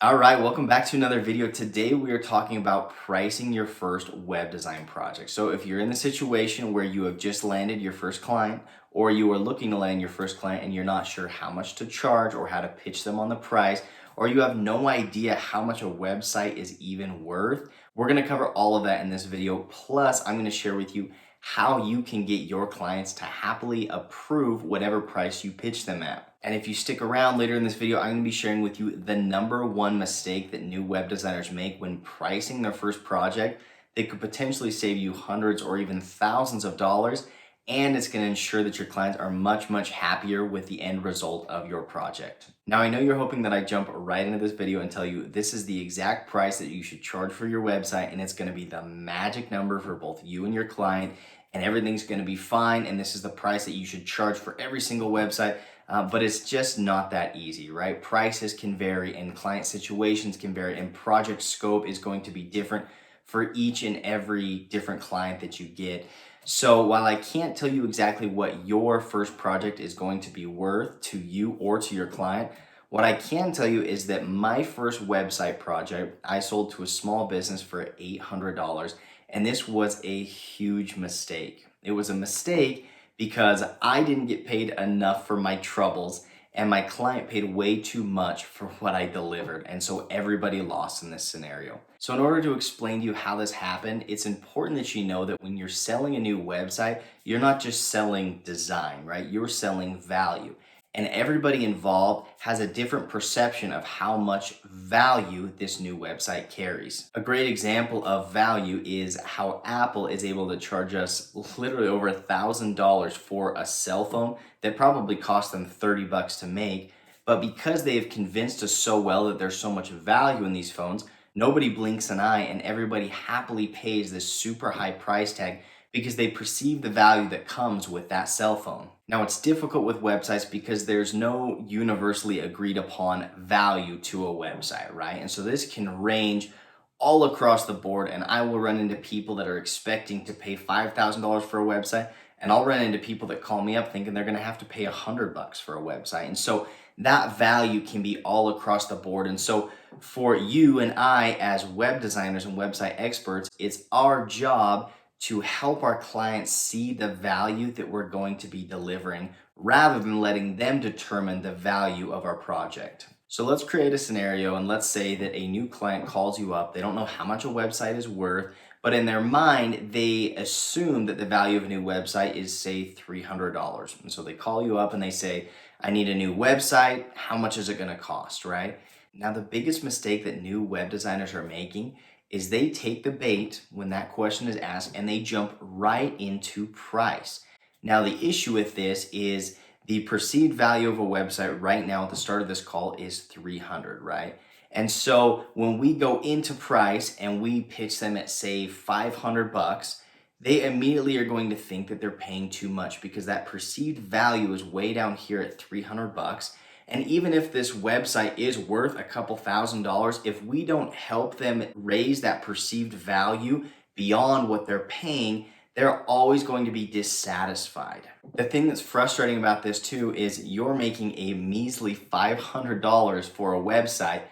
All right, welcome back to another video. Today we are talking about pricing your first web design project. So if you're in the situation where you have just landed your first client or you are looking to land your first client and you're not sure how much to charge or how to pitch them on the price, or you have no idea how much a website is even worth, we're going to cover all of that in this video. Plus, I'm going to share with you how you can get your clients to happily approve whatever price you pitch them at. And if you stick around later in this video, I'm going to be sharing with you the number one mistake that new web designers make when pricing their first project that could potentially save you hundreds or even thousands of dollars. And it's going to ensure that your clients are much happier with the end result of your project. Now, I know you're hoping that I jump right into this video and tell you this is the exact price that you should charge for your website, and it's going to be the magic number for both you and your client, and everything's going to be fine, and this is the price that you should charge for every single website. But it's just not that easy, right? Prices can vary and client situations can vary, and project scope is going to be different for each and every different client that you get. So while I can't tell you exactly what your first project is going to be worth to you or to your client, what I can tell you is that my first website project I sold to a small business for $800, and this was a huge mistake. It was a mistake because I didn't get paid enough for my troubles and my client paid way too much for what I delivered. And so everybody lost in this scenario. So in order to explain to you how this happened, it's important that you know that when you're selling a new website, you're not just selling design, right? You're selling value. And everybody involved has a different perception of how much value this new website carries. A great example of value is how Apple is able to charge us literally over $1,000 for a cell phone that probably cost them $30 to make. But because they have convinced us so well that there's so much value in these phones, nobody blinks an eye and everybody happily pays this super high price tag because they perceive the value that comes with that cell phone. Now, it's difficult with websites because there's no universally agreed upon value to a website, right? And so this can range all across the board, and I will run into people that are expecting to pay $5,000 for a website, and I'll run into people that call me up thinking they're gonna have to pay $100 for a website. And so that value can be all across the board. And so for you and I as web designers and website experts, it's our job to help our clients see the value that we're going to be delivering rather than letting them determine the value of our project. So let's create a scenario and let's say that a new client calls you up. They don't know how much a website is worth, but in their mind, they assume that the value of a new website is, say, $300. And so they call you up and they say, I need a new website. How much is it going to cost, right? Now, the biggest mistake that new web designers are making is they take the bait when that question is asked and they jump right into price. Now, the issue with this is the perceived value of a website right now at the start of this call is 300, right? And so when we go into price and we pitch them at, say, 500 bucks, they immediately are going to think that they're paying too much because that perceived value is way down here at 300 bucks. And even if this website is worth a couple $1,000s, if we don't help them raise that perceived value beyond what they're paying, they're always going to be dissatisfied. The thing that's frustrating about this too is you're making a measly $500 for a website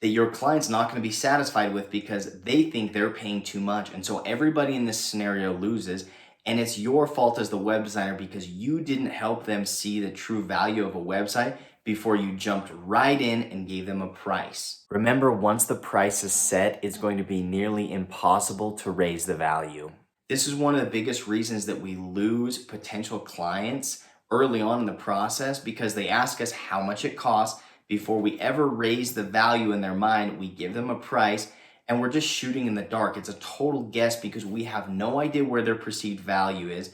that your client's not going to be satisfied with because they think they're paying too much. And so everybody in this scenario loses. And it's your fault as the web designer because you didn't help them see the true value of a website before you jumped right in and gave them a price. Remember, once the price is set, it's going to be nearly impossible to raise the value. This is one of the biggest reasons that we lose potential clients early on in the process because they ask us how much it costs. Before we ever raise the value in their mind, we give them a price and we're just shooting in the dark. It's a total guess because we have no idea where their perceived value is.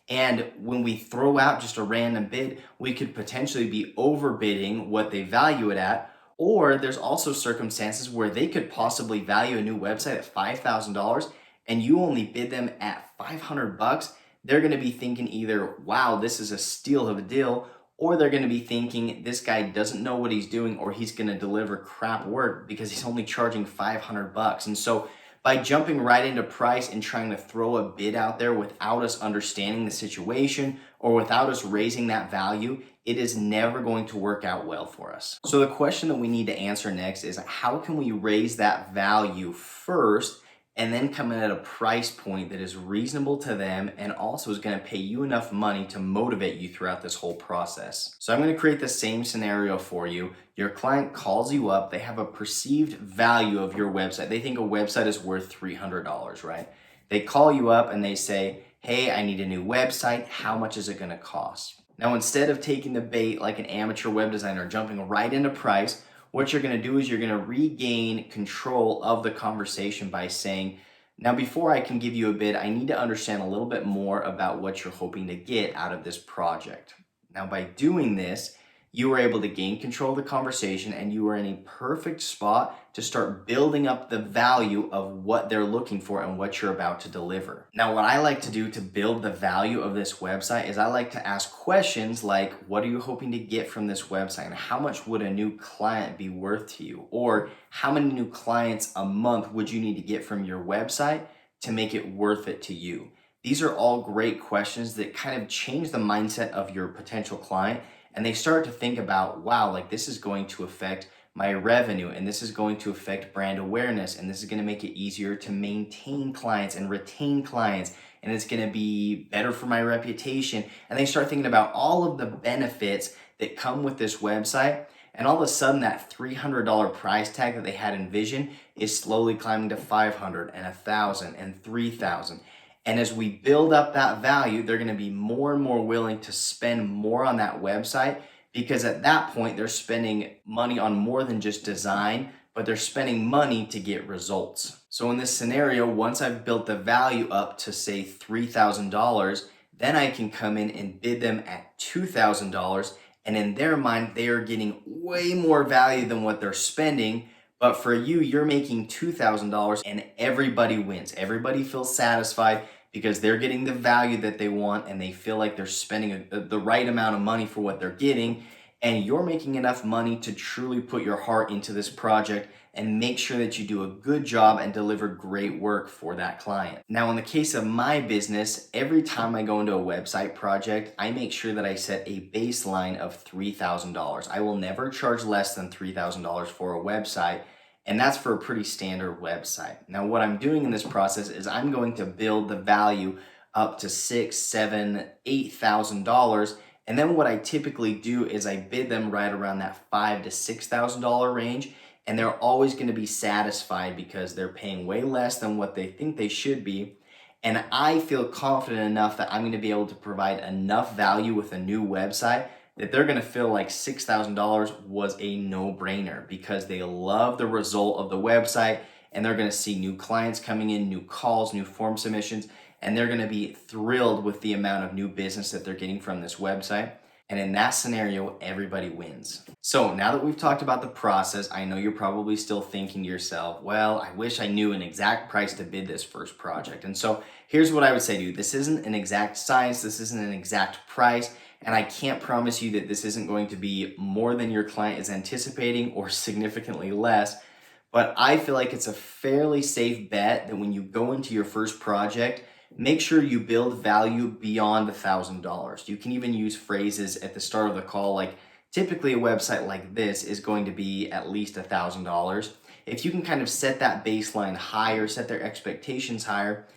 And when we throw out just a random bid, we could potentially be overbidding what they value it at. Or there's also circumstances where they could possibly value a new website at $5,000 and you only bid them at 500 bucks. They're going to be thinking either, wow, this is a steal of a deal, or they're going to be thinking this guy doesn't know what he's doing or he's going to deliver crap work because he's only charging 500 bucks. And so By jumping right into price and trying to throw a bid out there without us understanding the situation or without us raising that value, it is never going to work out well for us. So the question that we need to answer next is, how can we raise that value first and then come in at a price point that is reasonable to them and also is going to pay you enough money to motivate you throughout this whole process? So I'm going to create the same scenario for you. Your client calls you up. They have a perceived value of your website. They think a website is worth $300, right? They call you up and they say, hey, I need a new website. How much is it going to cost? Now, instead of taking the bait like an amateur web designer, jumping right into price, what you're going to do is you're going to regain control of the conversation by saying, now, before I can give you a bid, I need to understand a little bit more about what you're hoping to get out of this project. Now, by doing this, you were able to gain control of the conversation and you are in a perfect spot to start building up the value of what they're looking for and what you're about to deliver. Now, what I like to do to build the value of this website is I like to ask questions like, what are you hoping to get from this website? And how much would a new client be worth to you? Or how many new clients a month would you need to get from your website to make it worth it to you? These are all great questions that kind of change the mindset of your potential client. And they start to think about, wow, like this is going to affect my revenue and this is going to affect brand awareness and this is going to make it easier to maintain clients and retain clients and it's going to be better for my reputation. And they start thinking about all of the benefits that come with this website. And all of a sudden that $300 price tag that they had envisioned is slowly climbing to $500 and $1,000 and $3,000. And as we build up that value, they're going to be more and more willing to spend more on that website because at that point, they're spending money on more than just design, but they're spending money to get results. So in this scenario, once I've built the value up to say $3,000, then I can come in and bid them at $2,000. And in their mind, they are getting way more value than what they're spending. But for you, you're making $2,000 and everybody wins. Everybody feels satisfied because they're getting the value that they want and they feel like they're spending the right amount of money for what they're getting. And you're making enough money to truly put your heart into this project and make sure that you do a good job and deliver great work for that client. Now, in the case of my business, every time I go into a website project, I make sure that I set a baseline of $3,000. I will never charge less than $3,000 for a website. And that's for a pretty standard website. Now, what I'm doing in this process is I'm going to build the value up to $6,000, $7,000, $8,000. And then what I typically do is I bid them right around that $5,000 to $6,000 range. And they're always going to be satisfied because they're paying way less than what they think they should be. And I feel confident enough that I'm going to be able to provide enough value with a new website that they're going to feel like $6,000 was a no-brainer because they love the result of the website and they're going to see new clients coming in, new calls, new form submissions, and they're going to be thrilled with the amount of new business that they're getting from this website. And in that scenario, everybody wins. So now that we've talked about the process, I know you're probably still thinking to yourself, well, I wish I knew an exact price to bid this first project. And so here's what I would say to you. This isn't an exact science. This isn't an exact price. And I can't promise you that this isn't going to be more than your client is anticipating or significantly less. But I feel like it's a fairly safe bet that when you go into your first project, make sure you build value beyond $1,000. You can even use phrases at the start of the call like, typically a website like this is going to be at least $1,000. If you can kind of set that baseline higher, set their expectations higher,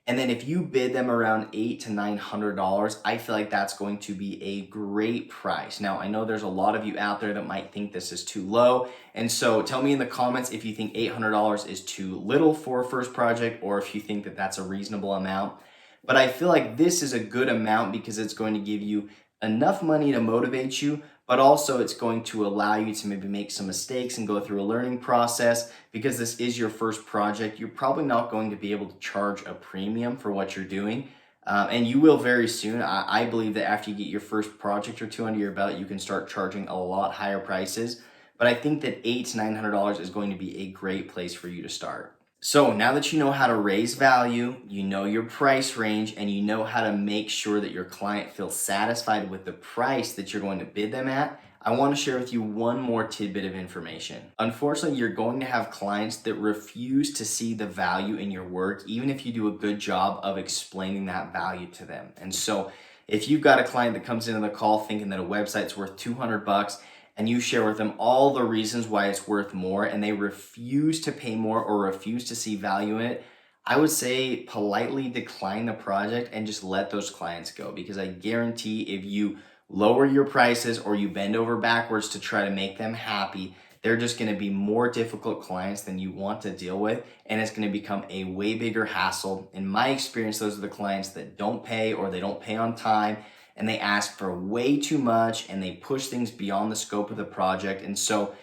and then if you bid them around $800 to $900, I feel like that's going to be a great price. Now, I know there's a lot of you out there that might think this is too low. And so tell me in the comments if you think $800 is too little for a first project or if you think that that's a reasonable amount. But I feel like this is a good amount because it's going to give you enough money to motivate you, but also it's going to allow you to maybe make some mistakes and go through a learning process. Because this is your first project, you're probably not going to be able to charge a premium for what you're doing. And you will very soon. I believe that after you get your first project or two under your belt, you can start charging a lot higher prices. But I think that $800 to $900 is going to be a great place for you to start. So now that you know how to raise value, you know your price range, and you know how to make sure that your client feels satisfied with the price that you're going to bid them at, I want to share with you one more tidbit of information. Unfortunately, you're going to have clients that refuse to see the value in your work, even if you do a good job of explaining that value to them. And so if you've got a client that comes into the call thinking that a website's worth $200 and you share with them all the reasons why it's worth more and they refuse to pay more or refuse to see value in it, I would say politely decline the project and just let those clients go, because I guarantee if you lower your prices or you bend over backwards to try to make them happy, they're just going to be more difficult clients than you want to deal with, and it's going to become a way bigger hassle. In my experience, those are the clients that don't pay, or they don't pay on time, and they ask for way too much and they push things beyond the scope of the project. And so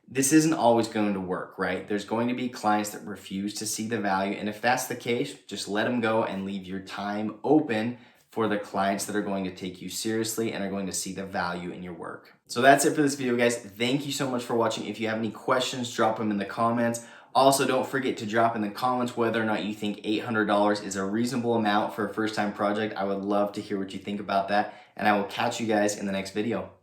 this isn't always going to work, right? There's going to be clients that refuse to see the value. And if that's the case, just let them go and leave your time open for the clients that are going to take you seriously and are going to see the value in your work. So that's it for this video, guys. Thank you so much for watching. If you have any questions, drop them in the comments. Also, don't forget to drop in the comments whether or not you think $800 is a reasonable amount for a first-time project. I would love to hear what you think about that, and I will catch you guys in the next video.